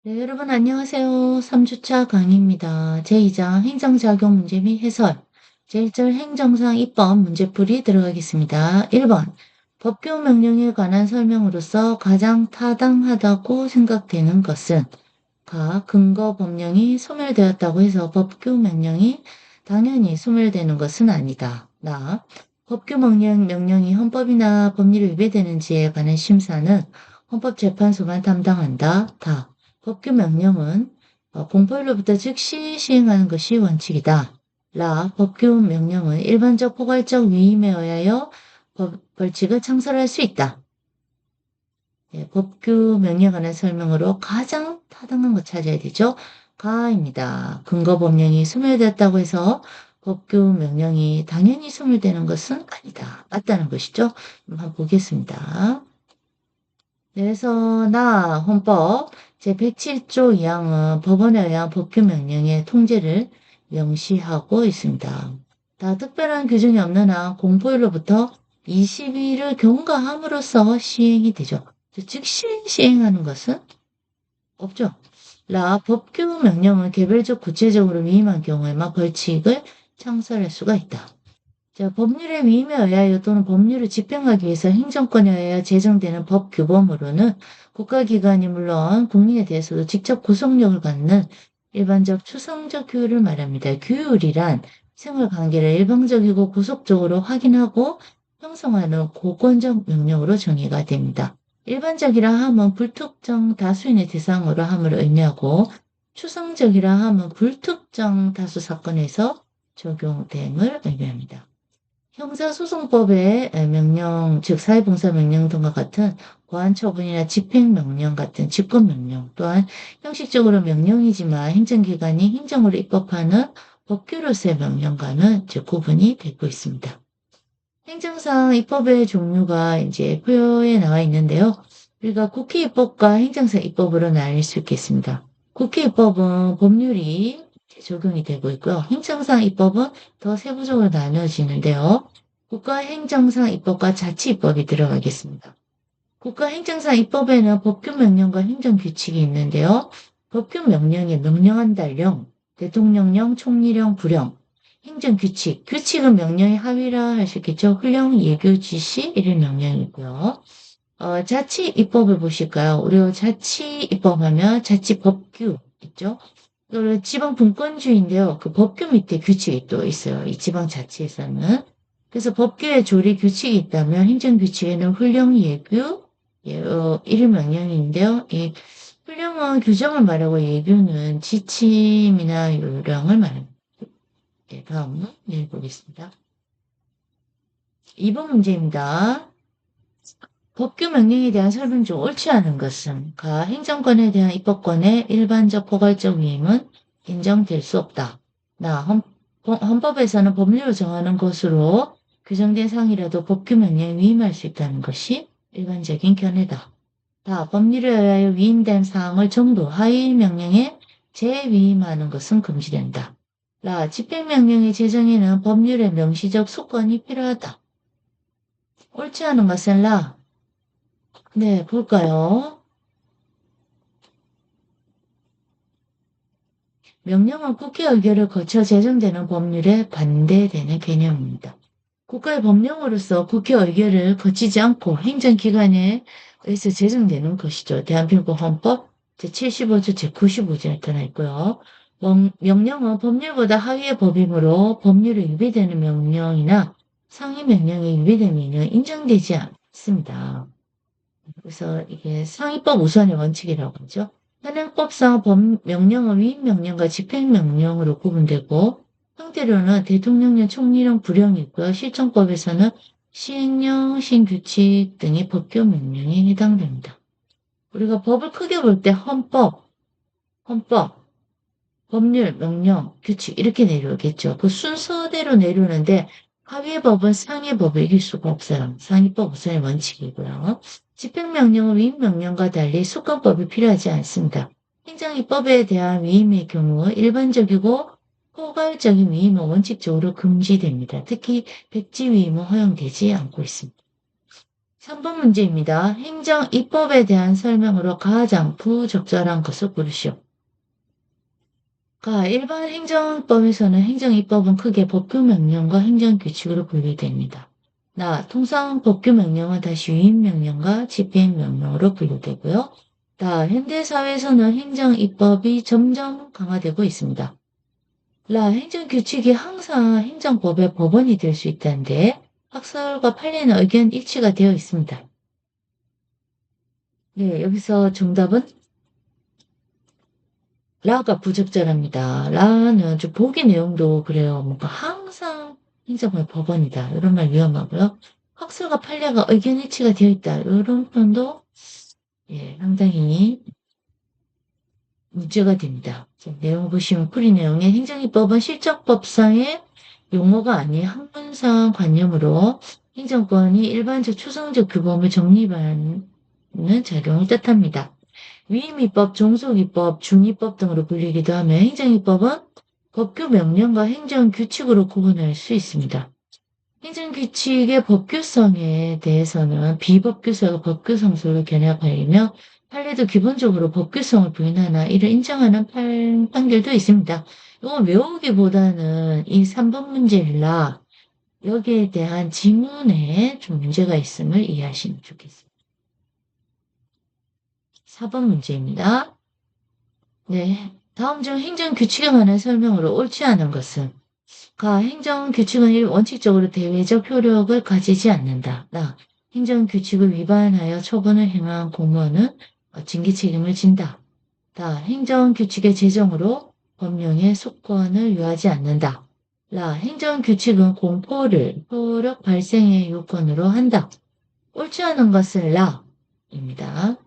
네, 여러분 안녕하세요. 3주차 강의입니다. 제2장 행정작용 문제 및 해설, 제1절 행정상 입법 문제풀이 들어가겠습니다. 1번 법규 명령에 관한 설명으로서 가장 타당하다고 생각되는 것은 근거 법령이 소멸되었다고 해서 법규 명령이 당연히 소멸되는 것은 아니다. 법규 명령이 헌법이나 법률에 위배되는지에 관한 심사는 헌법재판소만 담당한다. 법규 명령은 공포일로부터 즉시 시행하는 것이 원칙이다. 법규 명령은 일반적 포괄적 위임에 의하여 벌칙을 창설할 수 있다. 법규 명령에 관한 설명으로 가장 타당한 거 찾아야 되죠. 가입니다. 근거 법령이 소멸되었다고 해서 법규 명령이 당연히 소멸되는 것은 아니다. 맞다는 것이죠. 한번 보겠습니다. 그래서 헌법 제107조 2항은 법원에 의한 법규 명령의 통제를 명시하고 있습니다. 특별한 규정이 없는 한 공포일로부터 20일을 경과함으로써 시행이 되죠. 즉시 시행하는 것은 없죠. 법규 명령은 개별적 구체적으로 위임한 경우에만 벌칙을 창설할 수가 있다. 법률의 위임에 의하여 또는 법률을 집행하기 위해서 행정권에 의하여 제정되는 법 규범으로는 국가기관이 물론 국민에 대해서도 직접 구속력을 갖는 일반적 추상적 규율을 말합니다. 규율이란 생활관계를 일방적이고 구속적으로 확인하고 형성하는 고권적 명령으로 정의가 됩니다. 일반적이라 함은 불특정 다수인의 대상으로 함을 의미하고 추상적이라 함은 불특정 다수 사건에서 적용됨을 의미합니다. 형사소송법의 명령, 즉 사회봉사명령 등과 같은 보안처분이나 집행명령 같은 집권명령 또한 형식적으로 명령이지만 행정기관이 행정으로 입법하는 법규로서의 명령과는 구분이 되고 있습니다. 행정상 입법의 종류가 이제 표에 나와 있는데요. 우리가 국회 입법과 행정상 입법으로 나뉠 수 있겠습니다. 국회 입법은 법률이 적용이 되고 있고요. 행정상 입법은 더 세부적으로 나눠지는데요. 국가행정상 입법과 자치입법이 들어가겠습니다. 국가행정상 입법에는 법규명령과 행정규칙이 있는데요. 법규명령에 명령한달령, 대통령령, 총리령, 부령, 행정규칙, 규칙은 명령의 하위라 할 수 있겠죠. 훈령, 예규, 지시, 이런 명령이고요. 자치입법을 보실까요? 우리 자치입법하면 자치법규 있죠. 지방분권주의인데요. 그 법규 밑에 규칙이 또 있어요. 이 지방자치에서는. 그래서 법규에 조리 규칙이 있다면 행정규칙에는 훈령, 예규, 이름 명령인데요. 이 훈령은 규정을 말하고 예규는 지침이나 요령을 말합니다. 다음은 읽어보겠습니다. 2번 문제입니다. 법규 명령에 대한 설명 중 옳지 않은 것은 행정권에 대한 입법권의 일반적 포괄적 위임은 인정될 수 없다. 헌법에서는 법률을 정하는 것으로 규정된 사항이라도 법규 명령에 위임할 수 있다는 것이 일반적인 견해다. 법률에 의하여 위임된 사항을 정부 하위 명령에 재위임하는 것은 금지된다. 집행명령의 제정에는 법률의 명시적 수권이 필요하다. 옳지 않은 것은 네, 볼까요? 명령은 국회 의결을 거쳐 제정되는 법률에 반대되는 개념입니다. 국가의 법령으로서 국회 의결을 거치지 않고 행정기관에 의해서 제정되는 것이죠. 대한민국 헌법 제75조 제95조에 나타나 있고요. 명령은 법률보다 하위의 법이므로 법률에 위배되는 명령이나 상위 명령에 위배됨이 인정되지 않습니다. 그래서 이게 상위법 우선의 원칙이라고 하죠. 현행법상 명령은 위임명령과 집행명령으로 구분되고 형태로는 대통령령, 총리령, 부령이 있고요. 실정법에서는 시행령, 신규칙 등의 법규 명령에 해당됩니다. 우리가 법을 크게 볼 때 헌법, 법률, 명령, 규칙 이렇게 내려오겠죠. 그 순서대로 내려오는데 하위의 법은 상위의 법을 이길 수가 없어요. 상위법 우선의 원칙이고요. 집행명령은 위임명령과 달리 수권법이 필요하지 않습니다. 행정입법에 대한 위임의 경우 일반적이고 포괄적인 위임은 원칙적으로 금지됩니다. 특히 백지 위임은 허용되지 않고 있습니다. 3번 문제입니다. 행정 입법에 대한 설명으로 가장 부적절한 것을 고르시오. 일반 행정법에서는 행정입법은 크게 법규명령과 행정규칙으로 분류됩니다. 통상 법규명령은 다시 위임명령과 집행명령으로 분류되고요. 현대사회에서는 행정입법이 점점 강화되고 있습니다. 행정규칙이 항상 행정법의 법원이 될 수 있다는데 학설과 판례는 의견 일치가 되어 있습니다. 네, 여기서 정답은 라가 부적절합니다. 라는 좀 보기 내용도 그래요. 뭔가 항상 행정의 법원이다. 이런 말 위험하고요. 학술과 판례가 의견 일치가 되어 있다. 이런 표현도 상당히 문제가 됩니다. 내용 보시면 풀이 내용에 행정입법은 실정법상의 용어가 아닌 학문상 관념으로 행정권이 일반적 추상적 규범을 정립하는 작용을 뜻합니다. 위임입법, 종속입법, 중입법 등으로 불리기도 하며 행정입법은 법규 명령과 행정규칙으로 구분할 수 있습니다. 행정규칙의 법규성에 대해서는 비법규성과 법규성술로 견약하려며 판례도 기본적으로 법규성을 부인하나 이를 인정하는 판결도 있습니다. 이건 외우기보다는 이 3번 문제라 여기에 대한 지문에 좀 문제가 있음을 이해하시면 좋겠습니다. 4번 문제입니다. 네, 다음 중 행정규칙에 관한 설명으로 옳지 않은 것은 행정규칙은 원칙적으로 대외적 효력을 가지지 않는다. 행정규칙을 위반하여 처분을 행한 공무원은 징계 책임을 진다. 행정규칙의 제정으로 법령의 속권을 유하지 않는다. 행정규칙은 공포를 효력 발생의 요건으로 한다. 옳지 않은 것은 라입니다.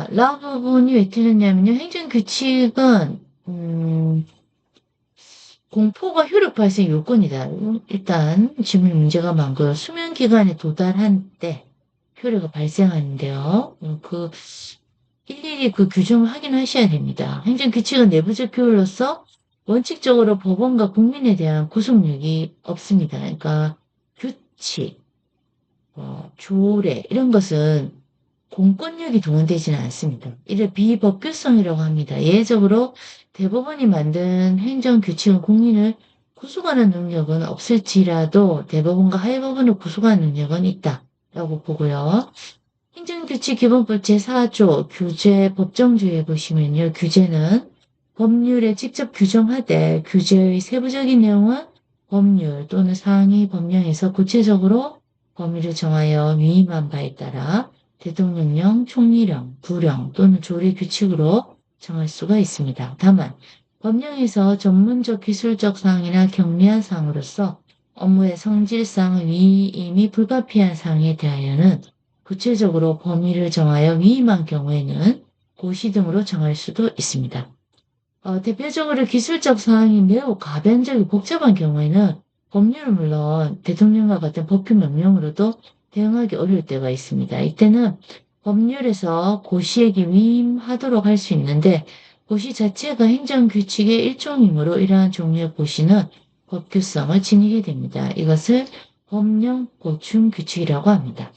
라 부분이 왜 틀렸냐면요. 행정규칙은 공포가 효력 발생 요건이다. 일단 질문 문제가 많고요. 수면 기간에 도달한 때 효력이 발생하는데요. 일일이 그 규정을 확인하셔야 됩니다. 행정규칙은 내부적 규율로서 원칙적으로 법원과 국민에 대한 구속력이 없습니다. 그러니까 규칙, 조례 이런 것은 공권력이 동원되지는 않습니다. 이를 비법규성이라고 합니다. 예외적으로 대법원이 만든 행정규칙은 국민을 구속하는 능력은 없을지라도 대법원과 하위법원을 구속하는 능력은 있다라고 보고요. 행정규칙 기본법 제4조 규제 법정주의에 보시면요. 규제는 법률에 직접 규정하되 규제의 세부적인 내용은 법률 또는 상위 법령에서 구체적으로 범위를 정하여 위임한 바에 따라 대통령령, 총리령, 부령 또는 조례 규칙으로 정할 수가 있습니다. 다만 법령에서 전문적 기술적 사항이나 경미한 사항으로서 업무의 성질상 위임이 불가피한 사항에 대하여는 구체적으로 범위를 정하여 위임한 경우에는 고시 등으로 정할 수도 있습니다. 대표적으로 기술적 사항이 매우 가변적이고 복잡한 경우에는 법률은 물론 대통령과 같은 법규 명령으로도 대응하기 어려울 때가 있습니다. 이때는 법률에서 고시에게 위임하도록 할 수 있는데 고시 자체가 행정규칙의 일종이므로 이러한 종류의 고시는 법규성을 지니게 됩니다. 이것을 법령 보충 규칙이라고 합니다.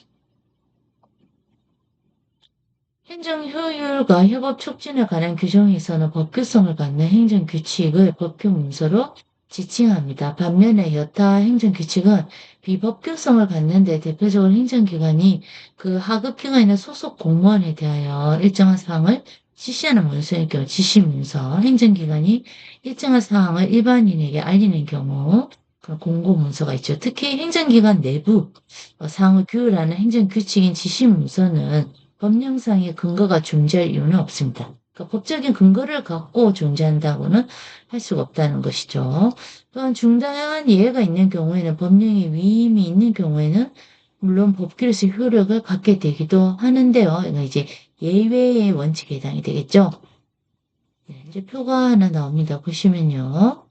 행정 효율과 협업 촉진에 관한 규정에서는 법규성을 갖는 행정규칙을 법규 문서로 지칭합니다. 반면에 여타 행정규칙은 비법규성을 갖는데 대표적으로 행정기관이 그 하급기관이나 소속 공무원에 대하여 일정한 사항을 지시하는 문서의 경우 지시문서, 행정기관이 일정한 사항을 일반인에게 알리는 경우 그런 공고문서가 있죠. 특히 행정기관 내부 사항을 규율하는 행정규칙인 지시문서는 법령상의 근거가 존재할 이유는 없습니다. 그러니까 법적인 근거를 갖고 존재한다고는 할 수가 없다는 것이죠. 또한 중다양한 예외가 있는 경우에는 법령의 위임이 있는 경우에는 물론 법규로서 효력을 갖게 되기도 하는데요. 이제 예외의 원칙에 해당이 되겠죠. 네, 이제 표가 하나 나옵니다. 보시면요.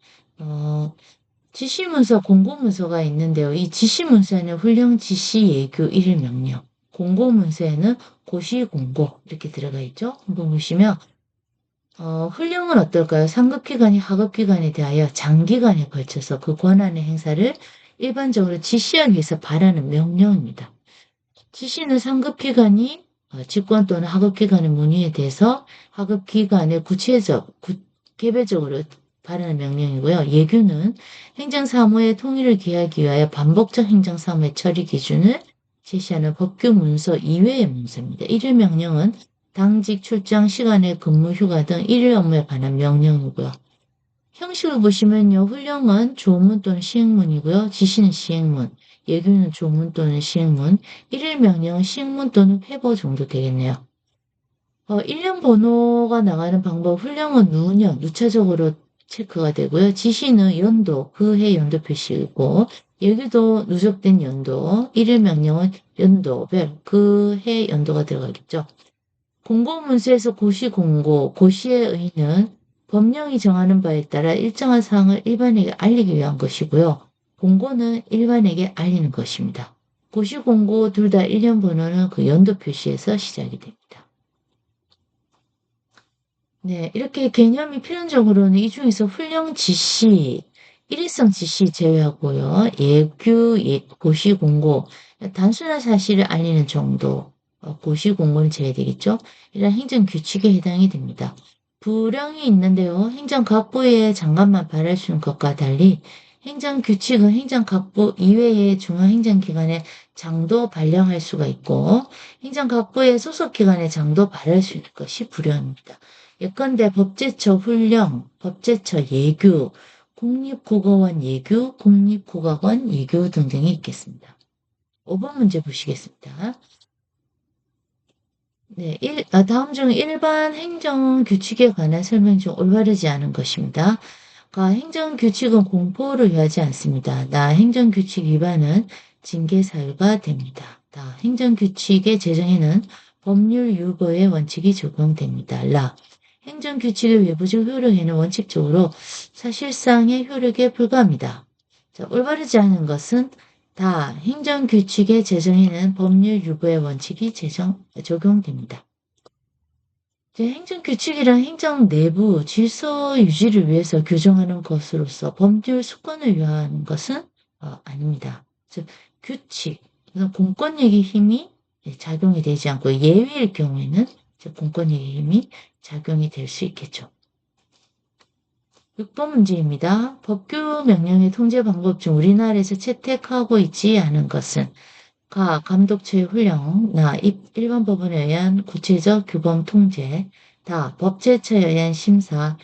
지시문서, 공고문서가 있는데요. 이 지시문서에는 훈령, 지시, 예규, 일일 명령. 공고문서에는 고시, 공고 이렇게 들어가 있죠. 한번 보시면 훈령은 어떨까요? 상급기관이 하급기관에 대하여 장기간에 걸쳐서 그 권한의 행사를 일반적으로 지시하기 위해서 발하는 명령입니다. 지시는 상급기관이 직권 또는 하급기관의 문의에 대해서 하급기관의 개별적으로 발하는 명령이고요. 예규는 행정사무의 통일을 기하기 위하여 반복적 행정사무의 처리 기준을 제시하는 법규 문서 이외의 문서입니다. 일일 명령은 당직 출장 시간에 근무 휴가 등 일일 업무에 관한 명령이고요. 형식을 보시면요. 훈령은 조문 또는 시행문이고요. 지시는 시행문, 예규는 조문 또는 시행문, 일일 명령은 시행문 또는 회보 정도 되겠네요. 일련 번호가 나가는 방법, 훈령은 누차적으로 체크가 되고요. 지시는 연도, 그 해 연도 표시이고, 예규도 누적된 연도, 일일 명령은 연도별, 그 해 연도가 들어가겠죠. 공고문서에서 고시공고, 고시의 의의는 법령이 정하는 바에 따라 일정한 사항을 일반에게 알리기 위한 것이고요. 공고는 일반에게 알리는 것입니다. 고시공고 둘 다 일련 번호는 그 연도 표시에서 시작이 됩니다. 네, 이렇게 개념이 필연적으로는 이 중에서 훈령 지시, 일일성 지시 제외하고요. 예규, 고시공고, 단순한 사실을 알리는 정도, 고시공고는 제외되겠죠. 이런 행정규칙에 해당이 됩니다. 부령이 있는데요. 행정각부의 장관만 발할 수 있는 것과 달리 행정규칙은 행정각부 이외의 중앙행정기관의 장도 발령할 수가 있고 행정각부의 소속기관의 장도 발할 수 있는 것이 부령입니다. 예컨대 법제처 훈령, 법제처 예규, 국립국어원 예규, 국립국어원 예규 등등이 있겠습니다. 5번 문제 보시겠습니다. 네, 다음 중 일반 행정규칙에 관한 설명 중 올바르지 않은 것입니다. 행정규칙은 공포를 위하지 않습니다. 행정규칙 위반은 징계 사유가 됩니다. 행정규칙의 제정에는 법률 유보의 원칙이 적용됩니다. 행정규칙의 외부적 효력에는 원칙적으로 사실상의 효력에 불과합니다. 올바르지 않은 것은 행정규칙의 제정에는 법률 유보의 원칙이 적용됩니다. 행정규칙이란 행정 내부 질서 유지를 위해서 규정하는 것으로서 법률 수권을 위한 것은 아닙니다. 즉 규칙, 공권력의 힘이 작용이 되지 않고 예외일 경우에는 공권력의 힘이 작용이 될 수 있겠죠. 6번 문제입니다. 법규 명령의 통제 방법 중 우리나라에서 채택하고 있지 않은 것은 감독처의 훈령, 1번 법원에 의한 구체적 규범 통제, 법제처에 의한 심사,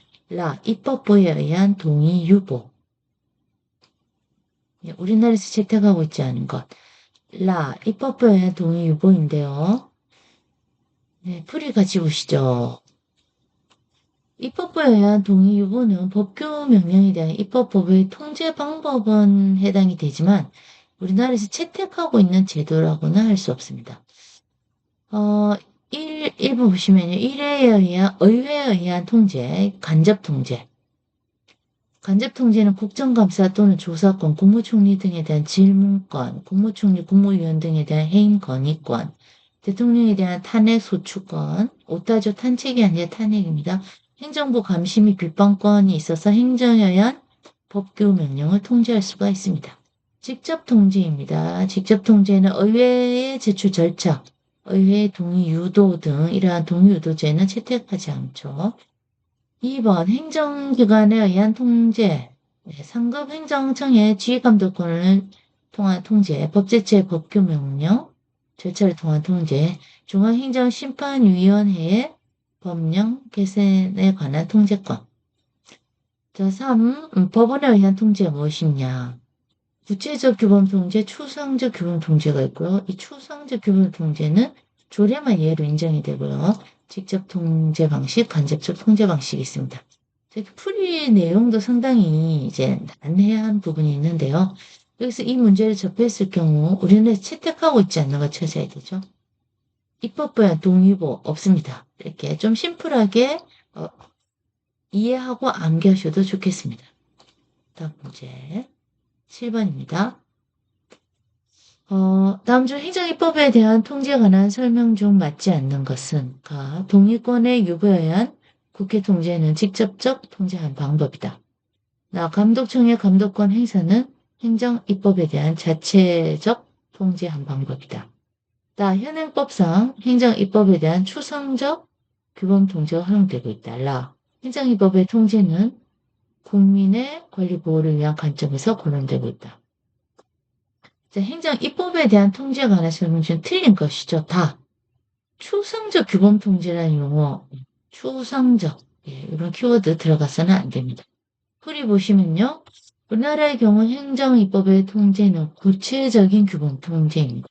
입법부에 의한 동의 유보. 우리나라에서 채택하고 있지 않은 것. 입법부에 의한 동의 유보인데요. 네, 풀이 같이 보시죠. 입법부에 의한 동의 유보는 법규 명령에 대한 입법법의 통제 방법은 해당이 되지만 우리나라에서 채택하고 있는 제도라고는 할 수 없습니다. 1부 보시면요. 1회에 의한, 의회에 의한 통제, 간접 통제. 간접 통제는 국정감사 또는 조사권, 국무총리 등에 대한 질문권, 국무총리, 국무위원 등에 대한 해임 건의권, 대통령에 대한 탄핵 소추권, 오타조 탄핵이 아니라 탄핵입니다. 행정부 감시 및 비판권이 있어서 행정에 의한 법규 명령을 통제할 수가 있습니다. 직접 통제입니다. 직접 통제는 의회의 제출 절차, 의회 동의 유도 등 이러한 동의 유도제는 채택하지 않죠. 2번 행정기관에 의한 통제, 상급 행정청의 지휘감독권을 통한 통제, 법제처의 법규 명령, 절차를 통한 통제, 중앙행정심판위원회의 법령 개선에 관한 통제권. 3. 법원에 의한 통제가 무엇이냐. 구체적 규범 통제, 추상적 규범 통제가 있고요. 이 추상적 규범 통제는 조례만 예로 인정이 되고요. 직접 통제 방식, 간접적 통제 방식이 있습니다. 풀이 내용도 상당히 이제 난해한 부분이 있는데요. 여기서 이 문제를 접했을 경우 우리는 채택하고 있지 않는 걸 찾아야 되죠. 입법부의 동의보 없습니다. 이렇게 좀 심플하게 이해하고 암기하셔도 좋겠습니다. 다음 문제 7번입니다. 다음 중 행정입법에 대한 통제에 관한 설명 중 맞지 않는 것은 동의권의 유보에 의한 국회 통제는 직접적 통제한 방법이다. 감독청의 감독권 행사는 행정입법에 대한 자체적 통제한 방법이다. 다 현행법상 행정입법에 대한 추상적 규범 통제가 활용되고 있다. 라. 행정입법의 통제는 국민의 권리 보호를 위한 관점에서 고려되고 있다. 자, 행정입법에 대한 통제에 관해서 문제는 틀린 것이죠. 다. 추상적 규범 통제라는 용어, 추상적, 이런 키워드 들어가서는 안 됩니다. 풀이 보시면요. 우리나라의 경우 행정입법의 통제는 구체적인 규범 통제입니다.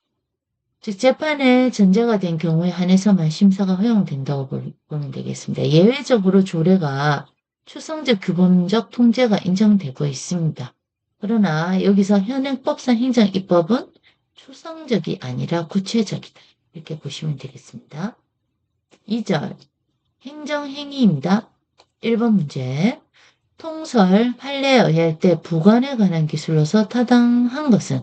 즉 재판에 전제가 된 경우에 한해서만 심사가 허용된다고 보면 되겠습니다. 예외적으로 조례가 추상적 규범적 통제가 인정되고 있습니다. 그러나 여기서 현행법상 행정입법은 추상적이 아니라 구체적이다. 이렇게 보시면 되겠습니다. 2절 행정행위입니다. 1번 문제 통설, 판례에 의할 때 부관에 관한 기술로서 타당한 것은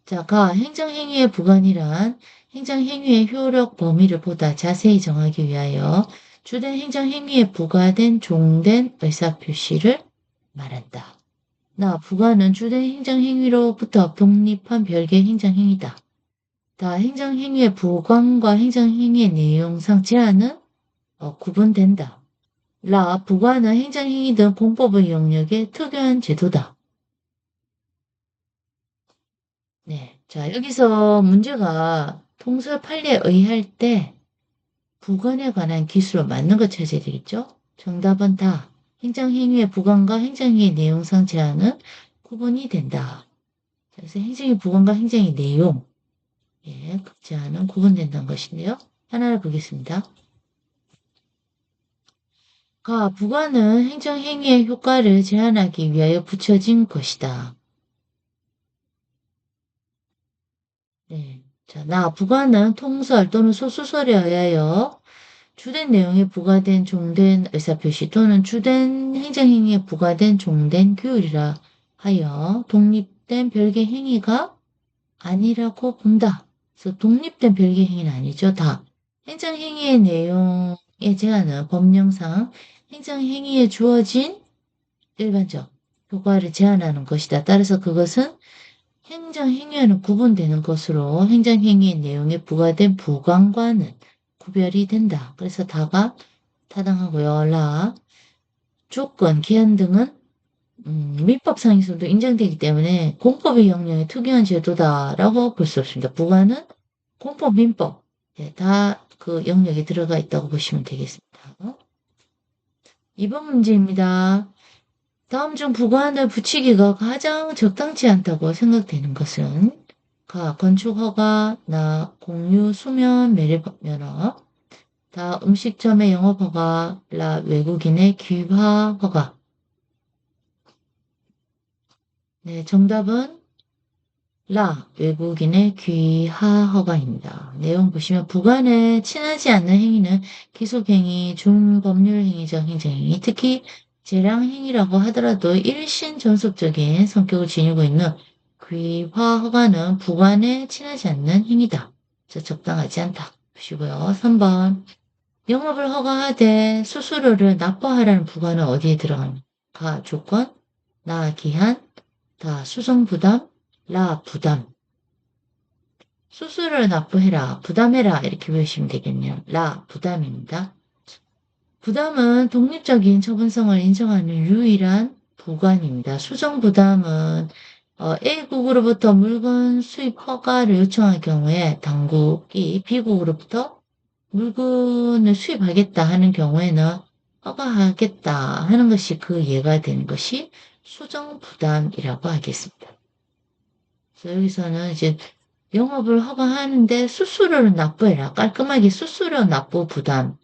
자, 가 행정행위의 부관이란 행정행위의 효력 범위를 보다 자세히 정하기 위하여 주된 행정행위에 부과된 종된 의사표시를 말한다. 나 부관은 주된 행정행위로부터 독립한 별개의 행정행위다. 다 행정행위의 부관과 행정행위의 내용상 제한은 구분된다. 라 부관은 행정행위 등 공법의 영역의 특유한 제도다. 네. 자, 여기서 문제가 통설 판례에 의할 때 부관에 관한 기술로 맞는 거 찾아야 되겠죠? 정답은 다. 행정행위의 부관과 행정행위의 내용상 제한은 구분이 된다. 그래서 행정의 부관과 행정의 내용, 그 제한은 구분된다는 것인데요. 하나를 보겠습니다. 가, 부관은 행정행위의 효과를 제한하기 위하여 붙여진 것이다. 네. 자, 나, 부관은 통설 또는 소수설에 의하여 주된 내용에 부과된 종된 의사표시 또는 주된 행정행위에 부과된 종된 규율이라 하여 독립된 별개 행위가 아니라고 본다. 그래서 독립된 별개 행위는 아니죠. 다. 행정행위의 내용에 제한은 법령상 행정행위에 주어진 일반적 효과를 제한하는 것이다. 따라서 그것은 행정행위와는 구분되는 것으로 행정행위의 내용에 부과된 부관과는 구별이 된다. 그래서 다가 타당하고요. 라, 조건, 기한 등은 민법상에서도 인정되기 때문에 공법의 영역에 특유한 제도다라고 볼 수 없습니다. 부관은 공법, 민법 다 그 영역에 들어가 있다고 보시면 되겠습니다. 2번 문제입니다. 다음 중 부관을 붙이기가 가장 적당치 않다고 생각되는 것은 가, 건축허가, 나, 공유, 수면, 매립면허, 다, 음식점의 영업허가, 라, 외국인의 귀화허가. 네, 정답은 라, 외국인의 귀화허가입니다. 내용 보시면 부관에 친하지 않는 행위는 기속행위, 준법률행위적 행정행위, 특히 재량행위라고 하더라도 일신 전속적인 성격을 지니고 있는 귀화 허가는 부관에 친하지 않는 행위다. 적당하지 않다. 보시고요. 3번 영업을 허가하되 수수료를 납부하라는 부관은 어디에 들어갑니까? 조건, 나 기한, 다 수정부담, 라 부담. 수수료를 납부해라, 부담해라 이렇게 외우시면 되겠네요. 라 부담입니다. 부담은 독립적인 처분성을 인정하는 유일한 부관입니다. 수정부담은 A국으로부터 물건 수입 허가를 요청할 경우에 당국이 B국으로부터 물건을 수입하겠다 하는 경우에는 허가하겠다 하는 것이 그 예가 되는 것이 수정부담이라고 하겠습니다. 그래서 여기서는 이제 영업을 허가하는데 수수료를 납부해라. 깔끔하게 수수료 납부 부담하는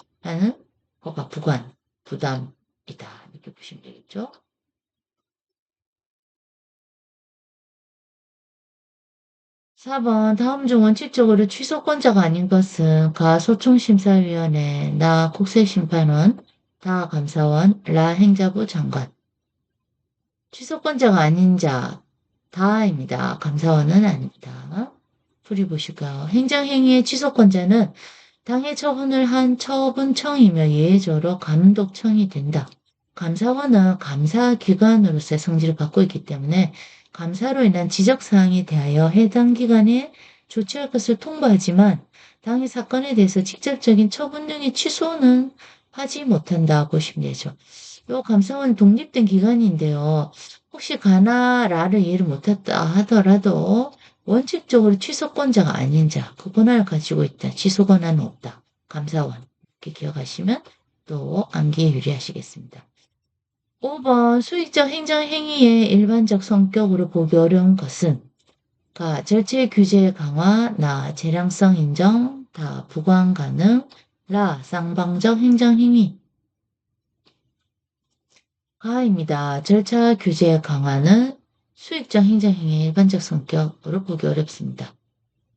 허가 부관, 부담이다. 이렇게 보시면 되겠죠. 4번 다음 중 원칙적으로 취소권자가 아닌 것은 가 소총심사위원회, 나 국세심판원, 다 감사원, 라 행자부 장관. 취소권자가 아닌 자 다입니다. 감사원은 아닙니다. 풀이 보실까요? 행정행위의 취소권자는 당해 처분을 한 처분청이며 예외적으로 감독청이 된다. 감사원은 감사기관으로서의 성질을 갖고 있기 때문에 감사로 인한 지적사항에 대하여 해당 기관에 조치할 것을 통보하지만 당해 사건에 대해서 직접적인 처분 등의 취소는 하지 못한다 보시면 되죠. 요 감사원 독립된 기관인데요. 혹시 가나라를 이해를 못했다 하더라도 원칙적으로 취소권자가 아닌 자, 그 권한을 가지고 있다. 취소 권한은 없다. 감사원. 이렇게 기억하시면 또 암기에 유리하시겠습니다. 5번 수익적 행정행위의 일반적 성격으로 보기 어려운 것은 가 절체 규제 강화, 나 재량성 인정, 다 부과한 가능, 라 쌍방적 행정행위. 가입니다. 절차 규제 강화는 수익적 행정행위의 일반적 성격으로 보기 어렵습니다.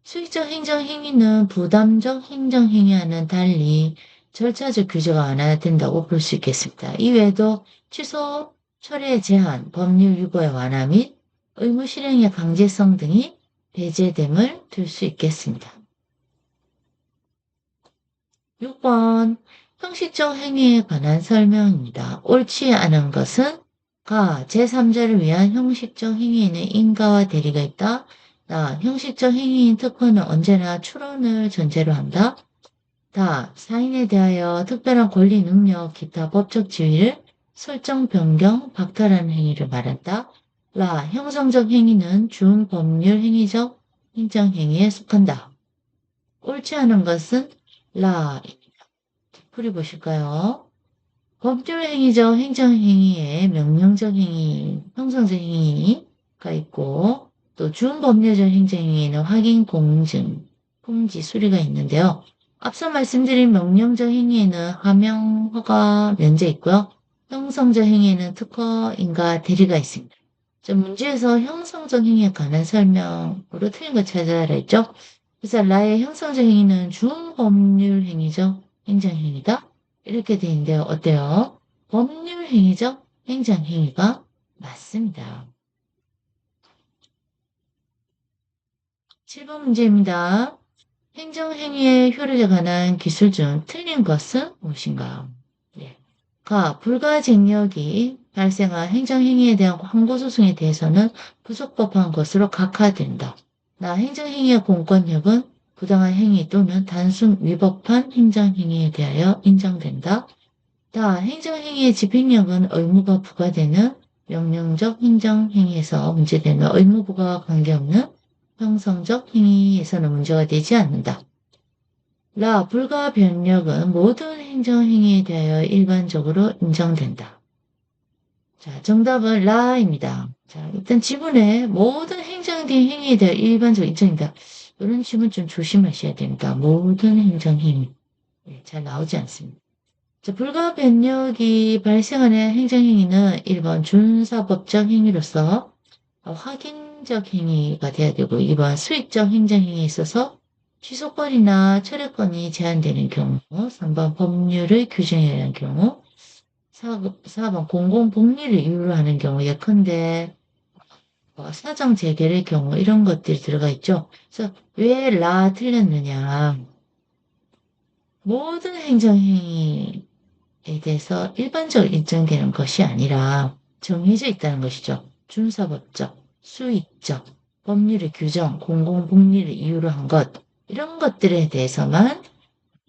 수익적 행정행위는 부담적 행정행위와는 달리 절차적 규제가 완화된다고 볼 수 있겠습니다. 이외에도 취소, 철회 제한, 법률 위반의 완화 및 의무 실행의 강제성 등이 배제됨을 들 수 있겠습니다. 6번 형식적 행위에 관한 설명입니다. 옳지 않은 것은 가 제3자를 위한 형식적 행위에는 인가와 대리가 있다. 나 형식적 행위인 특허는 언제나 추론을 전제로 한다. 다 사인에 대하여 특별한 권리 능력 기타 법적 지위를 설정 변경 박탈하는 행위를 말한다. 라 형성적 행위는 준법률 행위적 행정행위에 속한다. 옳지 않은 것은 라 풀이 보실까요? 법률 행위적 행정행위에 명령적 행위, 형성적 행위가 있고 또 준법률적 행정행위에는 확인, 공증, 통지, 수리가 있는데요. 앞서 말씀드린 명령적 행위에는 하명, 허가, 면제 있고요. 형성적 행위에는 특허, 인가, 대리가 있습니다. 문제에서 형성적 행위에 관한 설명으로 틀린 거 찾아라 했죠. 그래서 라의 형성적 행위는 준법률 행위적 행정행위다. 이렇게 돼 있는데요. 어때요? 법률 행위적 행정행위가 맞습니다. 7번 문제입니다. 행정행위의 효력에 관한 기술 중 틀린 것은 무엇인가? 네. 가 불가쟁력이 발생한 행정행위에 대한 항고소송에 대해서는 부속법한 것으로 각하된다. 나 행정행위의 공권력은 부당한 행위 또는 단순 위법한 행정행위에 대하여 인정된다. 다 행정행위의 집행력은 의무가 부과되는 명령적 행정행위에서 문제되는 의무 부과와 관계없는 형성적 행위에서는 문제가 되지 않는다. 라 불가 변력은 모든 행정행위에 대하여 일반적으로 인정된다. 자, 정답은 라입니다. 자, 일단 지문에 모든 행정행위에 대하여 일반적으로 인정된다. 이런 지문 좀 조심하셔야 됩니다. 모든 행정행위. 네, 잘 나오지 않습니다. 자, 불가 변력이 발생하는 행정행위는 1번 준사법적 행위로서 확인적 행위가 돼야 되고 2번 수익적 행정행위에 있어서 취소권이나 철회권이 제한되는 경우 3번 법률의 규정에 의한 경우 4번 공공복리를 이유로 하는 경우 예컨대 사정 재개의 경우 이런 것들이 들어가 있죠. 그래서 왜 라 틀렸느냐. 모든 행정행위에 대해서 일반적으로 인정되는 것이 아니라 정해져 있다는 것이죠. 준사법적, 수익적, 법률의 규정, 공공복리를 이유로 한 것, 이런 것들에 대해서만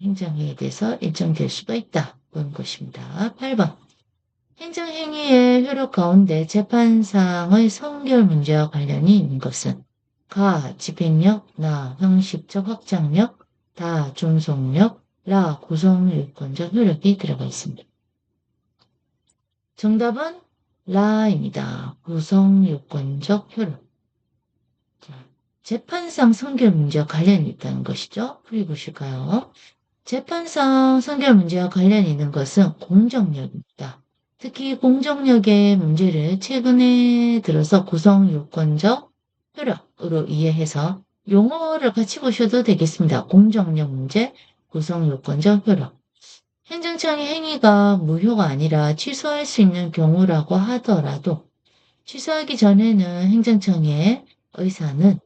행정행위에 대해서 인정될 수가 있다. 그런 것입니다. 8번. 행정행위의 효력 가운데 재판상의 성결 문제와 관련이 있는 것은 가 집행력, 나 형식적 확장력, 다 존속력, 라 구성유권적 효력이 들어가 있습니다. 정답은 라입니다. 구성유권적 효력. 자, 재판상 성결 문제와 관련이 있다는 것이죠. 풀이 보실까요? 재판상 성결 문제와 관련이 있는 것은 공정력입니다. 특히 공정력의 문제를 최근에 들어서 구성요건적 효력으로 이해해서 용어를 같이 보셔도 되겠습니다. 공정력 문제, 구성요건적 효력. 행정청의 행위가 무효가 아니라 취소할 수 있는 경우라고 하더라도 취소하기 전에는 행정청의 의사는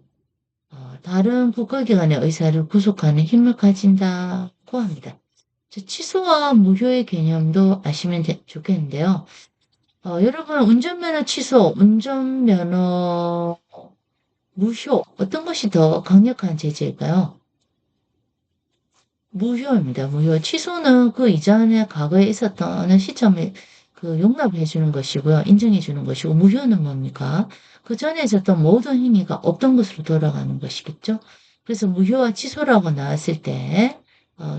다른 국가기관의 의사를 구속하는 힘을 가진다고 합니다. 취소와 무효의 개념도 아시면 좋겠는데요. 여러분 운전면허 취소, 운전면허 무효 어떤 것이 더 강력한 제재일까요? 무효입니다. 무효. 취소는 그 이전에 과거에 있었던 어느 시점에 그 용납해 주는 것이고요. 인정해 주는 것이고 무효는 뭡니까? 그 전에 있었던 모든 행위가 없던 것으로 돌아가는 것이겠죠. 그래서 무효와 취소라고 나왔을 때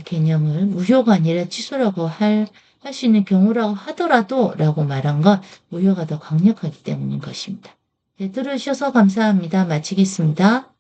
개념을 무효가 아니라 취소라고 할 수 있는 경우라고 하더라도 라고 말한 건 무효가 더 강력하기 때문인 것입니다. 네, 들어주셔서 감사합니다. 마치겠습니다.